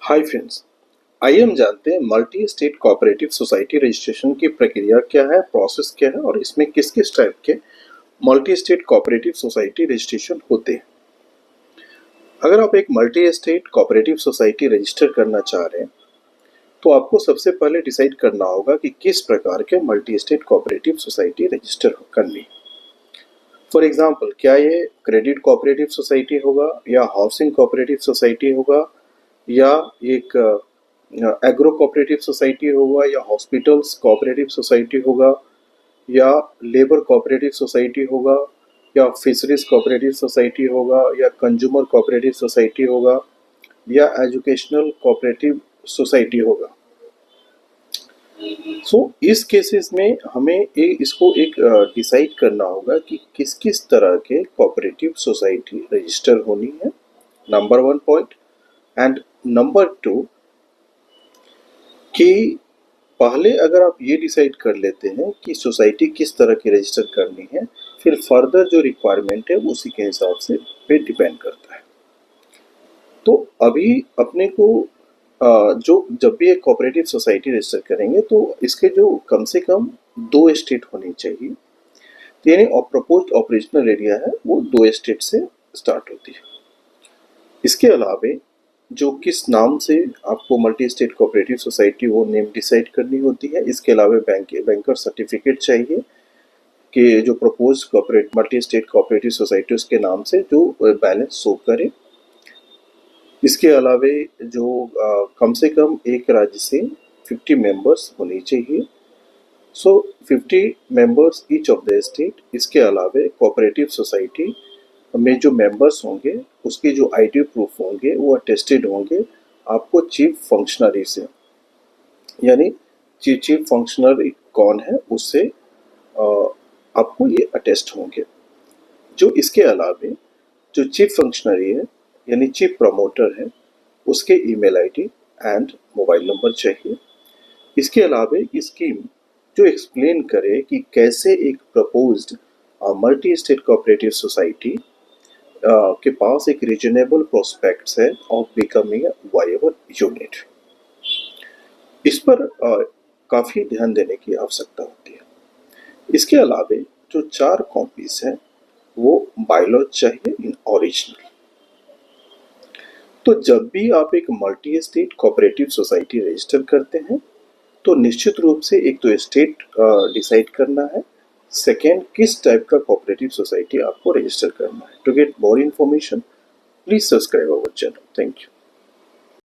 Hi friends, आइए हम जानते हैं multi state cooperative society registration की प्रक्रिया क्या है, प्रोसेस क्या है और इसमें किस किस टाइप के multi state cooperative society registration होते हैं। अगर आप एक multi state cooperative society register करना चाह रहे हैं तो आपको सबसे पहले डिसाइड करना होगा कि किस प्रकार के multi state cooperative society register करनी। फॉर एग्जाम्पल, क्या ये क्रेडिट कोऑपरेटिव सोसाइटी होगा या हाउसिंग कोऑपरेटिव सोसाइटी होगा या एक एग्रो कोऑपरेटिव सोसाइटी होगा या हॉस्पिटल्स कोऑपरेटिव सोसाइटी होगा या लेबर कोऑपरेटिव सोसाइटी होगा या फिशरीज कोऑपरेटिव सोसाइटी होगा या कंज्यूमर कोऑपरेटिव सोसाइटी होगा या एजुकेशनल कोऑपरेटिव सोसाइटी होगा। इस केसेस में हमें इसको एक डिसाइड करना होगा कि किस किस तरह के कोऑपरेटिव सोसाइटी रजिस्टर होनी है, नंबर 1 पॉइंट। एंड नंबर 2 कि पहले अगर आप ये डिसाइड कर लेते हैं कि सोसाइटी किस तरह की रजिस्टर करनी है, फिर फर्दर जो रिक्वायरमेंट है उसी के हिसाब से पे डिपेंड करता है। तो अभी अपने को जो जब भी एक कोऑपरेटिव सोसाइटी रजिस्टर करेंगे तो इसके जो कम से कम 2 स्टेट होनी चाहिए, यानी प्रपोज्ड ऑपरेशनल एरिया है वो 2 स्टेट से स्टार्ट होती है। इसके अलावा जो किस नाम से आपको मल्टी स्टेट कोऑपरेटिव सोसाइटी वो नेम डिसाइड करनी होती है। इसके अलावा बैंकर सर्टिफिकेट चाहिए कि जो propose multi state cooperative society उसके नाम से जो बैलेंस शो करे। इसके अलावा जो कम से कम एक राज्य से 50 मेंबर्स होनी चाहिए। 50 members each of the state. इसके अलावा कोऑपरेटिव सोसाइटी में जो मेंबर्स होंगे उसके जो आईडी प्रूफ होंगे वो अटेस्टेड होंगे आपको चीफ फंक्शनरी से, यानी चीफ फंक्शनरी कौन है उससे आपको ये अटेस्ट होंगे। जो इसके अलावा जो चीफ फंक्शनरी है यानी चीफ प्रमोटर है उसके email ID and mobile number चाहिए। इसके अलावा स्कीम जो एक्सप्लेन करे कि कैसे एक proposed multi state cooperative society के पास एक रीजनेबल प्रोस्पेक्ट्स है ऑफ बिकमिंग वायबल यूनिट। इस पर काफ़ी ध्यान देने की आवश्यकता होती है। इसके अलावा जो 4 कॉपीज हैं वो बायलॉज चाहिए इन ओरिजिनल। तो जब भी आप एक multi state cooperative society register करते हैं तो निश्चित रूप से एक तो स्टेट डिसाइड करना है, सेकेंड किस टाइप का कोऑपरेटिव सोसाइटी आपको रजिस्टर करना है। To get more information please subscribe our channel. Thank you.